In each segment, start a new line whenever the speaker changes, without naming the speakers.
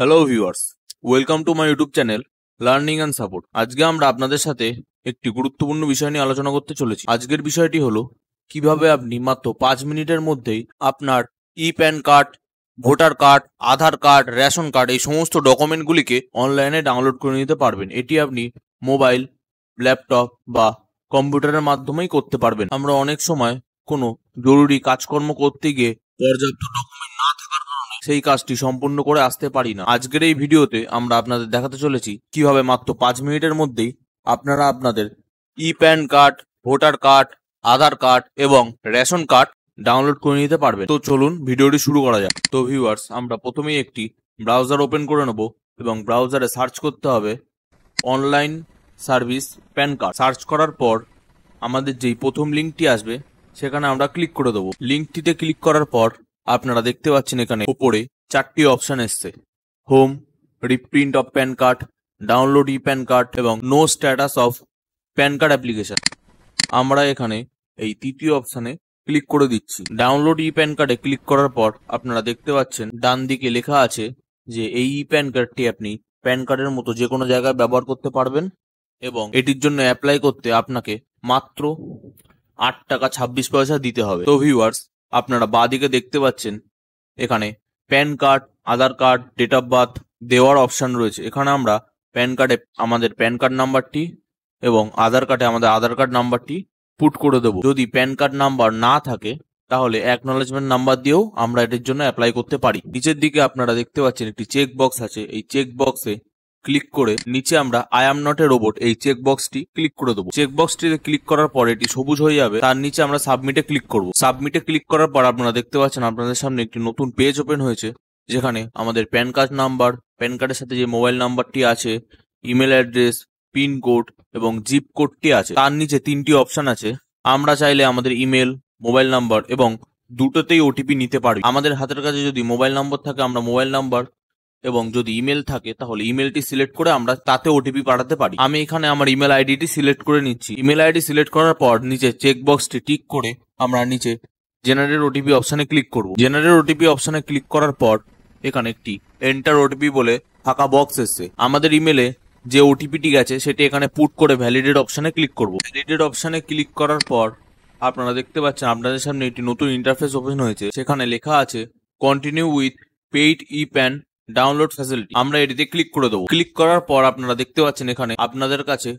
Hello viewers, welcome to my YouTube channel learning and support. আজকে আমরা আপনাদের সাথে একটি গুরুত্বপূর্ণ বিষয় নিয়ে আলোচনা করতে চলেছি। আজকের বিষয়টি হলো কিভাবে আপনি মাত্র 5 মিনিটের মধ্যেই আপনার pan card, voter card, Aadhaar card, ration card এই সমস্ত ডকুমেন্টগুলিকে অনলাইনে ডাউনলোড করে নিতে পারবেন। এটি আপনি মোবাইল, ল্যাপটপ বা কম্পিউটারের মাধ্যমেই করতে পারবেন। আমরা অনেক সময় কোনো জরুরি কাজকর্ম করতে গিয়ে পর্যাপ্ত ডকুমেন্ট না থাকার কারণে সেই কাজটি সম্পূর্ণ করে আসতে পারি না। আজকের এই ভিডিওতে আমরা আপনাদের দেখাতে চলেছি কিভাবে মাত্র 5 মিনিটের মধ্যেই আপনারা আপনাদের pan card, voter card, Aadhaar card এবং রেশন কার্ড ডাউনলোড করে নিতে পারবেন। তো চলুন ভিডিওটি শুরু করা যাক। তো ভিউয়ার্স, আমরা প্রথমেই একটি ব্রাউজার ওপেন করে নেব এবং ব্রাউজারে সার্চ করতে হবে online service pan card. Search করার পর আমাদের যেই প্রথম লিঙ্কটি আসবে সেখানে আমরা ক্লিক করে দেবো। লিঙ্কটিতে ক্লিক করার পর আপনারা দেখতে পাচ্ছেন এখানে উপরে 4টি অপশন এসছে: home, reprint of PAN card, download PAN card এবং know status of PAN card application. আমরা এখানে এই তৃতীয় অপশনে ক্লিক করে দিচ্ছি। ডাউনলোড প্যান কার্ডে ক্লিক করার পর আপনারা দেখতে পাচ্ছেন ডান দিকে লেখা আছে যে এই প্যান কার্ডটি আপনি প্যান কার্ডের মতো যে কোনো জায়গায় ব্যবহার করতে পারবেন এবং এটির জন্য অ্যাপ্লাই করতে আপনাকে মাত্র 8 টাকা 26 পয়সা দিতে হবে। তো ভিউয়ার্স, আপনারা বাঁদিকে দেখতে পাচ্ছেন এখানে PAN card, Aadhaar card, date of birth দেওয়ার অপশন রয়েছে। এখানে আমরা প্যান কার্ডে আমাদের প্যান কার্ড নাম্বারটি এবং আধার কার্ডে আমাদের আধার কার্ড নাম্বারটি পুট করে দেবো। যদি প্যান কার্ড নাম্বার না থাকে তাহলে অ্যাকনলেজমেন্ট নাম্বার দিয়েও আমরা এটির জন্য অ্যাপ্লাই করতে পারি। নিচের দিকে আপনারা দেখতে পাচ্ছেন একটি চেক বক্স আছে। এই চেক বক্সে ক্লিক করে নিচে আমরা I am not a robot এই চেক বক্সটি ক্লিক করে দেবো। চেক বক্সটিতে ক্লিক করার পর এটি সবুজ হয়ে যাবে। তার নিচে আমরা সাবমিটে ক্লিক করব। সাবমিটে ক্লিক করার পর আপনারা দেখতে পাচ্ছেন আপনাদের সামনে একটি নতুন পেজ ওপেন হয়েছে, যেখানে আমাদের প্যান কার্ড নাম্বার, প্যান কার্ডের সাথে যে মোবাইল নাম্বারটি আছে, ইমেল অ্যাড্রেস, পিন কোড এবং জিপ কোডটি আছে। তার নিচে 3টি অপশন আছে। আমরা চাইলে আমাদের ইমেল, মোবাইল নাম্বার এবং দুটোতেই ওটিপি নিতে পারি। আমাদের হাতের কাছে যদি মোবাইল নাম্বার থাকে আমরা মোবাইল নাম্বার এবং যদি ইমেল থাকে তাহলে ইমেলটি সিলেক্ট করে আমরা তাতে ওটিপি পাঠাতে পারি। আমি এখানে আমার ইমেল আইডিটি সিলেক্ট করে নিচ্ছি। ইমেল আইডি সিলেক্ট করার পর নিচে চেক বক্সটি টিক করে আমরা নিচে জেনারেট ওটিপি অপশনে ক্লিক করব। জেনারেট ওটিপি অপশনে ক্লিক করার পর এখানে একটি এন্টার ওটিপি বলে ফাঁকা বক্স এসছে। আমাদের ইমেলে যে ওটিপিটি গেছে সেটি এখানে পুট করে ভ্যালিডেট অপশনে ক্লিক করব। ভ্যালিডেট অপশনে ক্লিক করার পর আপনারা দেখতে পাচ্ছেন আপনাদের সামনে একটি নতুন ইন্টারফেস ওপেন হয়েছে। সেখানে লেখা আছে continue with paid pan download facility. আমরা এটিতে ক্লিক করে দেবো। ক্লিক করার পর আপনারা দেখতে পাচ্ছেন এখানে আপনাদের কাছে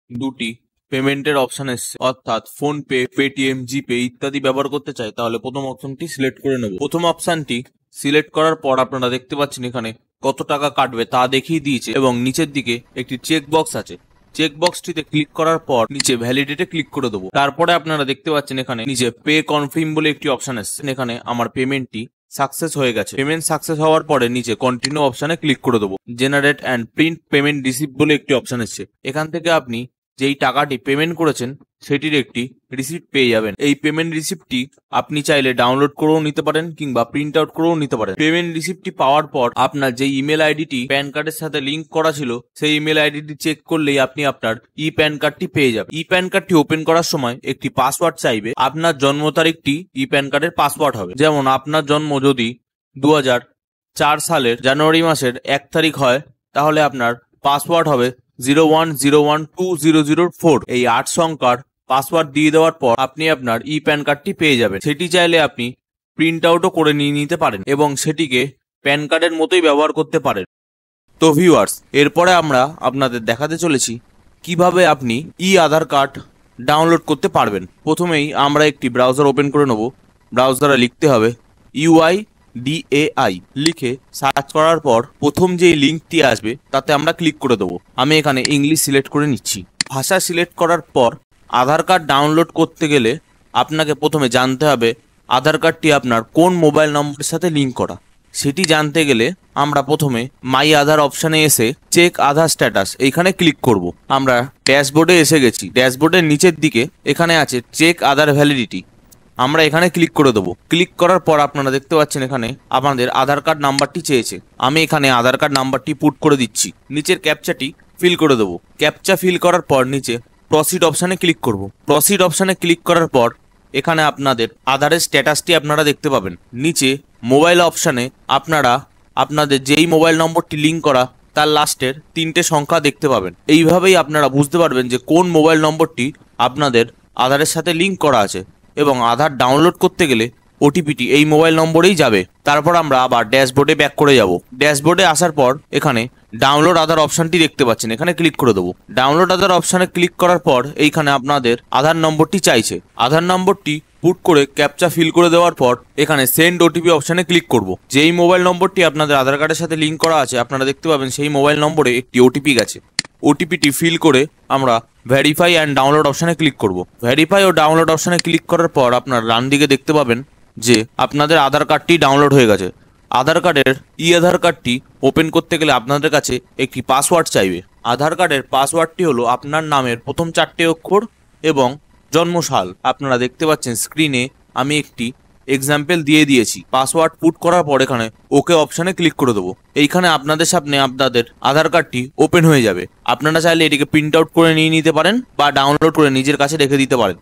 দুটি পেমেন্টের অপশন এসছে, অর্থাৎ ফোন পে, পেটিএম, জিপে ইত্যাদি ব্যবহার করতে চাই তাহলে প্রথম অপশনটি সিলেক্ট করে নেব। প্রথম অপশনটি সিলেক্ট করার পর আপনারা দেখতে পাচ্ছেন এখানে কত টাকা কাটবে তা দেখিয়ে দিয়েছে এবং নিচের দিকে একটি চেক বক্স আছে। চেক বক্সটিতে ক্লিক করার পর নিচে ভ্যালিডেটে ক্লিক করে দেবো। তারপরে আপনারা দেখতে পাচ্ছেন এখানে নিচে পে কনফার্ম বলে একটি অপশন এসছে। এখানে আমার পেমেন্টটি সাকসেস হয়ে গেছে। পেমেন্ট সাকসেস হওয়ার পরে নিচে কন্টিনিউ অপশনে ক্লিক করে দেবো। Generate and print payment receipt বলে একটি অপশন এসছে। এখান থেকে আপনি যেই টাকাটি পেমেন্ট করেছেন সেটির একটি রিসিপ্ট পেয়ে যাবেন। এই পেমেন্ট রিসিপ্টটি আপনি চাইলে ডাউনলোড করেও নিতে পারেন কিংবা প্রিন্ট আউট করেও নিতে পারেন। পেমেন্ট রিসিপ্টটি পাওয়ার পর আপনার যে ইমেল আইডিটি প্যান কার্ডের সাথে লিঙ্ক করা ছিল সেই ইমেল আইডিটি চেক করলেই আপনি আপনার প্যান কার্ডটি পেয়ে যাবেন। প্যান কার্ডটি ওপেন করার সময় একটি পাসওয়ার্ড চাইবে। আপনার জন্ম তারিখটি প্যান কার্ডের পাসওয়ার্ড হবে। যেমন আপনার জন্ম যদি 2004 সালের জানুয়ারি মাসের 1 তারিখ হয় তাহলে আপনার পাসওয়ার্ড হবে 01012004। এই 8 সংখ্যার পাসওয়ার্ড দিয়ে দেওয়ার পর আপনি আপনার প্যান কার্ডটি পেয়ে যাবেন। সেটি চাইলে আপনি প্রিন্ট আউটও করে নিয়ে নিতে পারেন এবং সেটিকে প্যান কার্ডের মতোই ব্যবহার করতে পারেন। তো ভিউয়ার্স, এরপরে আমরা আপনাদের দেখাতে চলেছি কিভাবে আপনি আধার কার্ড ডাউনলোড করতে পারবেন। প্রথমেই আমরা একটি ব্রাউজার ওপেন করে নেব। ব্রাউজারে লিখতে হবে UIDAI লিখে সার্চ করার পর প্রথম যে লিঙ্কটি আসবে তাতে আমরা ক্লিক করে দেবো। আমি এখানে ইংলিশ সিলেক্ট করে নিচ্ছি। ভাষা সিলেক্ট করার পর আধার কার্ড ডাউনলোড করতে গেলে আপনাকে প্রথমে জানতে হবে আধার কার্ডটি আপনার কোন মোবাইল নম্বরের সাথে লিঙ্ক করা। সেটি জানতে গেলে আমরা প্রথমে মাই আধার অপশানে এসে চেক আধার স্ট্যাটাস এইখানে ক্লিক করব। আমরা ড্যাশবোর্ডে এসে গেছি। ড্যাশবোর্ডের নিচের দিকে এখানে আছে চেক আধার ভ্যালিডিটি। আমরা এখানে ক্লিক করে দেবো। ক্লিক করার পর আপনারা দেখতে পাচ্ছেন এখানে আমাদের আধার কার্ড নাম্বারটি চেয়েছে। আমি এখানে আধার কার্ড নাম্বারটি পুট করে দিচ্ছি। নিচের ক্যাপচাটি ফিল করে দেবো। ক্যাপচা ফিল করার পর নিচে প্রসিড অপশানে ক্লিক করব। প্রসিড অপশানে ক্লিক করার পর এখানে আপনাদের আধারের স্ট্যাটাসটি আপনারা দেখতে পাবেন। নিচে মোবাইল অপশানে আপনারা আপনাদের যেই মোবাইল নম্বরটি লিঙ্ক করা তার লাস্টের 3টে সংখ্যা দেখতে পাবেন। এইভাবেই আপনারা বুঝতে পারবেন যে কোন মোবাইল নম্বরটি আপনাদের আধারের সাথে লিঙ্ক করা আছে, এবং আধার ডাউনলোড করতে গেলে ওটিপিটি এই মোবাইল নম্বরেই যাবে। তারপর আমরা আবার ড্যাশবোর্ডে ব্যাক করে যাব। ড্যাশবোর্ডে আসার পর এখানে ডাউনলোড আধার অপশানটি দেখতে পাচ্ছেন, এখানে ক্লিক করে দেবো। ডাউনলোড আধার অপশানে ক্লিক করার পর এইখানে আপনাদের আধার নম্বরটি চাইছে। আধার নম্বরটি পুট করে ক্যাপচা ফিল করে দেওয়ার পর এখানে সেন্ড ওটিপি অপশানে ক্লিক করব। যেই মোবাইল নম্বরটি আপনাদের আধার কার্ডের সাথে লিঙ্ক করা আছে আপনারা দেখতে পাবেন সেই মোবাইল নম্বরে একটি ওটিপি গেছে। ওটিপিটি ফিল করে আমরা ভেরিফাই অ্যান্ড ডাউনলোড অপশানে ক্লিক করব। ভেরিফাই ও ডাউনলোড অপশানে ক্লিক করার পর আপনার ডান দিকে দেখতে পাবেন যে আপনাদের আধার কার্ডটি ডাউনলোড হয়ে গেছে। আধার কার্ডের আধার কার্ডটি ওপেন করতে গেলে আপনাদের কাছে একটি পাসওয়ার্ড চাইবে। আধার কার্ডের পাসওয়ার্ডটি হলো আপনার নামের প্রথম 4টে অক্ষর এবং জন্মসাল। আপনারা দেখতে পাচ্ছেন স্ক্রিনে আমি একটি এক্সাম্পল দিয়ে দিয়েছি। পাসওয়ার্ড পুট করার পর এখানে ওকে অপশানে ক্লিক করে দেবো। এইখানে আপনাদের সামনে আপনাদের আধার কার্ডটি ওপেন হয়ে যাবে। আপনারা চাইলে এটিকে প্রিন্ট আউট করে নিয়ে নিতে পারেন বা ডাউনলোড করে নিজের কাছে রেখে দিতে পারেন।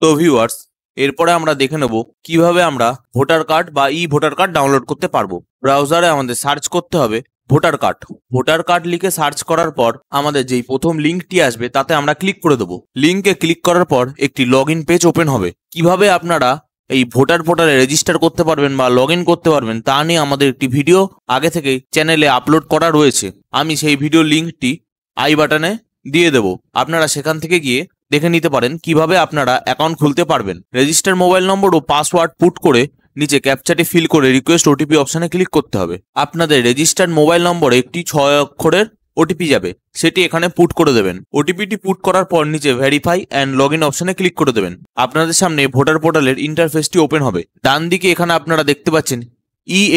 তো ভিউয়ার্স, এরপরে আমরা দেখে নেব কিভাবে আমরা ভোটার কার্ড বা ভোটার কার্ড ডাউনলোড করতে পারবো। ব্রাউজারে আমাদের সার্চ করতে হবে ভোটার কার্ড। ভোটার কার্ড লিখে সার্চ করার পর আমাদের যেই প্রথম লিঙ্কটি আসবে তাতে আমরা ক্লিক করে দেবো। লিঙ্কে ক্লিক করার পর একটি লগ ইন পেজ ওপেন হবে। কিভাবে আপনারা এই ভোটার পোর্টালে রেজিস্টার করতে পারবেন বা লগ ইন করতে পারবেন তা নিয়ে আমাদের একটি ভিডিও আগে থেকেই চ্যানেলে আপলোড করা রয়েছে। আমি সেই ভিডিও লিঙ্কটি আই বাটনে দিয়ে দেব, আপনারা সেখান থেকে গিয়ে দেখে নিতে পারেন কিভাবে আপনারা অ্যাকাউন্ট খুলতে পারবেন। রেজিস্টার মোবাইল নম্বর ও পাসওয়ার্ড পুট করে নিচে ক্যাপচাটি ফিল করে রিকোয়েস্ট ওটিপি অপশানে ক্লিক করতে হবে। আপনাদের রেজিস্টার্ড মোবাইল নম্বরে একটি 6 অক্ষরের ওটিপি যাবে, সেটি এখানে পুট করে দেবেন। ওটিপিটি পুট করার পর নিচে ভেরিফাই অ্যান্ড লগ ইন অপশানে ক্লিক করে দেবেন। আপনাদের সামনে ভোটার পোর্টালের ইন্টারফেসটি ওপেন হবে। ডান দিকে এখানে আপনারা দেখতে পাচ্ছেন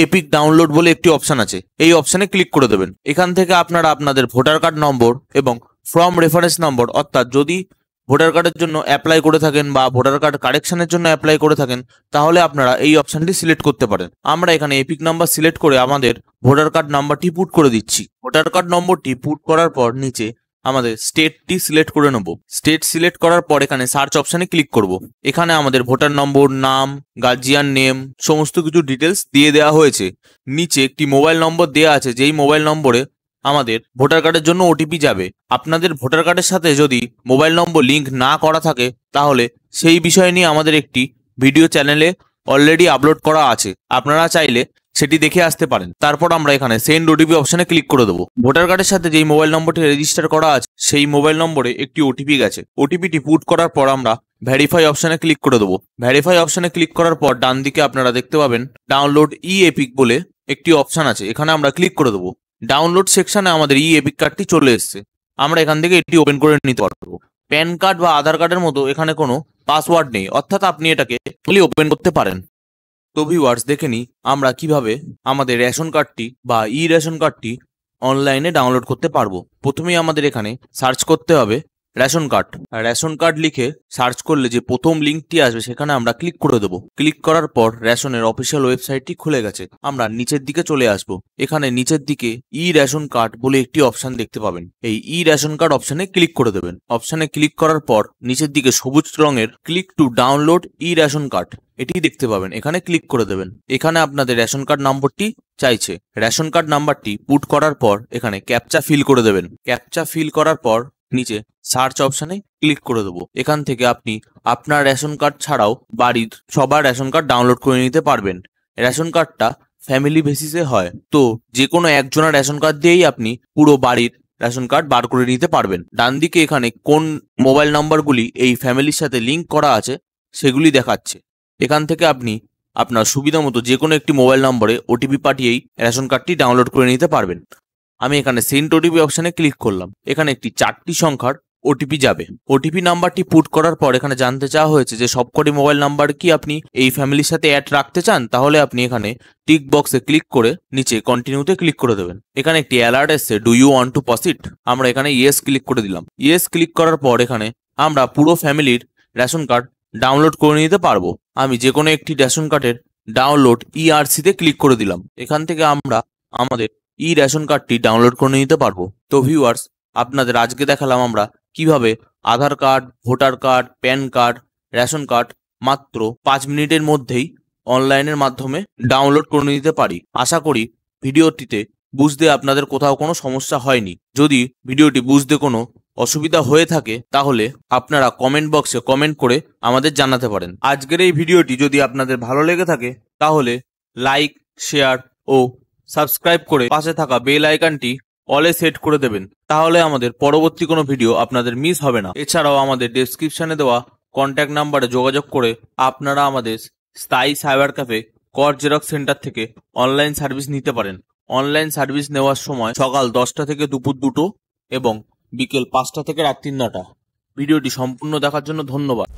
এপিক ডাউনলোড বলে একটি অপশান আছে, এই অপশানে ক্লিক করে দেবেন। এখান থেকে আপনারা আপনাদের ভোটার কার্ড নম্বর এবং ফর্ম রেফারেন্স নম্বর, অর্থাৎ যদি ভোটার কার্ডের জন্য অ্যাপ্লাই করে থাকেন বা ভোটার কার্ড কারেকশনের জন্য অ্যাপ্লাই করে থাকেন তাহলে আপনারা এই অপশানটি সিলেক্ট করতে পারেন। আমরা এখানে এপিক নাম্বার সিলেক্ট করে আমাদের ভোটার কার্ড নাম্বারটি পুট করে দিচ্ছি। ভোটার কার্ড নম্বরটি পুট করার পর নিচে আমাদের স্টেটটি সিলেক্ট করে নেব। স্টেট সিলেক্ট করার পর এখানে সার্চ অপশানে ক্লিক করব। এখানে আমাদের ভোটার নম্বর, নাম, গার্জিয়ান নেম সমস্ত কিছু ডিটেলস দিয়ে দেওয়া হয়েছে। নিচে একটি মোবাইল নম্বর দেওয়া আছে, যেই মোবাইল নম্বরে আমাদের ভোটার কার্ডের জন্য ওটিপি যাবে। আপনাদের ভোটার কার্ডের সাথে যদি মোবাইল নম্বর লিঙ্ক না করা থাকে তাহলে সেই বিষয় নিয়ে আমাদের একটি ভিডিও চ্যানেলে অলরেডি আপলোড করা আছে, আপনারা চাইলে সেটি দেখে আসতে পারেন। তারপর আমরা এখানে সেন্ড ওটিপি অপশানে ক্লিক করে দেবো। ভোটার কার্ডের সাথে যেই মোবাইল নম্বরটি রেজিস্টার করা আছে সেই মোবাইল নম্বরে একটি ওটিপি গেছে। ওটিপিটি পুট করার পর আমরা ভেরিফাই অপশানে ক্লিক করে দেবো। ভেরিফাই অপশানে ক্লিক করার পর ডান দিকে আপনারা দেখতে পাবেন ডাউনলোড এপিক বলে একটি অপশান আছে, এখানে আমরা ক্লিক করে দেবো। ডাউনলোড সেকশনে আমাদের এপিক কার্ডটি চলে এসেছে। আমরা এখান থেকে এটি ওপেন করে নিতে পারবো। প্যান কার্ড বা আধার কার্ডের মতো এখানে কোনো পাসওয়ার্ড নেই, অর্থাৎ আপনি এটাকে খালি ওপেন করতে পারেন। তো ভিউয়ার্স, দেখে নিই আমরা কিভাবে আমাদের রেশন কার্ডটি বা রেশন কার্ডটি অনলাইনে ডাউনলোড করতে পারবো। প্রথমেই আমাদের এখানে সার্চ করতে হবে রেশন কার্ড। রেশন কার্ড লিখে সার্চ করলে যে প্রথম লিঙ্কটি আসবে সেখানে আমরা ক্লিক করে দেবো। ক্লিক করার পর রেশনের অফিসিয়াল ওয়েবসাইটটি খুলে গেছে। আমরা নিচের দিকে চলে আসব। এখানে নিচের দিকে রেশন কার্ড বলে একটি অপশন দেখতে পাবেন। এই রেশন কার্ড অপশনে ক্লিক করে দেবেন। অপশনে ক্লিক করার পর নিচের দিকে সবুজ রঙের click to download ration card এটি দেখতে পাবেন, এখানে ক্লিক করে দেবেন। এখানে আপনাদের রেশন কার্ড নম্বরটি চাইছে। রেশন কার্ড নাম্বারটি পুট করার পর এখানে ক্যাপচা ফিল করে দেবেন। ক্যাপচা ফিল করার পর নিচে সার্চ অপশনে ক্লিক করে দেবো। এখান থেকে আপনি আপনার রেশন কার্ড ছাড়াও বাড়ির সবার রেশন কার্ড ডাউনলোড করে নিতে পারবেন। রেশন কার্ডটা ফ্যামিলি বেসিসে হয়, তো যে কোনো একজনের রেশন কার্ড দিয়েই আপনি পুরো বাড়ির রেশন কার্ড বার করে নিতে পারবেন। ডান দিকে এখানে কোন মোবাইল নাম্বারগুলি এই ফ্যামিলির সাথে লিঙ্ক করা আছে সেগুলি দেখাচ্ছে। এখান থেকে আপনি আপনার সুবিধা মতো যে কোনো একটি মোবাইল নম্বরে ওটিপি পাঠিয়েই রেশন কার্ডটি ডাউনলোড করে নিতে পারবেন। আমি এখানে সেন্ড ওটিপি অপশানে ক্লিক করলাম। এখানে একটি 4টি সংখ্যার ওটিপি যাবে। ওটিপি নাম্বারটি পুট করার পর এখানে জানতে চাওয়া হয়েছে যে সবকটি মোবাইল নাম্বার কি আপনি এই ফ্যামিলির সাথে অ্যাড রাখতে চান, তাহলে আপনি এখানে টিক বক্সে ক্লিক করে নিচে কন্টিনিউতে ক্লিক করে দেবেন। এখানে একটি অ্যালার্ট এসছে, do you want to proceed. আমরা এখানে ইয়েস ক্লিক করে দিলাম। ইয়েস ক্লিক করার পর এখানে আমরা পুরো ফ্যামিলির রেশন কার্ড ডাউনলোড করে নিতে পারবো। আমি যে কোনো একটি রেশন কার্ডের ডাউনলোড তে ক্লিক করে দিলাম। এখান থেকে আমরা আমাদের রেশন কার্ডটি ডাউনলোড করে নিতে পারবো। তো ভিউয়ার্স, আপনাদের আজকে দেখালাম আমরা কিভাবে Aadhaar card, voter card, PAN card, ration card মাত্র 5 মিনিটের মধ্যেই অনলাইনের মাধ্যমে ডাউনলোড করে নিতে পারি। আশা করি ভিডিওটিতে বুঝতে আপনাদের কোথাও কোনো সমস্যা হয়নি। যদি ভিডিওটি বুঝতে কোনো অসুবিধা হয়ে থাকে তাহলে আপনারা কমেন্ট বক্সে কমেন্ট করে আমাদের জানাতে পারেন। আজকের এই ভিডিওটি যদি আপনাদের ভালো লেগে থাকে তাহলে লাইক, শেয়ার ও সাবস্ক্রাইব করে পাশে থাকা বেল আইকনটি অলে সেট করে দেবেন, তাহলে আমাদের পরবর্তী কোনো ভিডিও আপনাদের মিস হবে না। এছাড়াও আমাদের ডেসক্রিপশনে দেওয়া কন্ট্যাক্ট নাম্বারে যোগাযোগ করে আপনারা আমাদের স্থায়ী সাইবার ক্যাফে কর জেরক্স সেন্টার থেকে অনলাইন সার্ভিস নিতে পারেন। অনলাইন সার্ভিস নেওয়ার সময় সকাল 10টা থেকে দুপুর 2টো এবং বিকেল 5টা থেকে রাত্রি 9টা। ভিডিওটি সম্পূর্ণ দেখার জন্য ধন্যবাদ।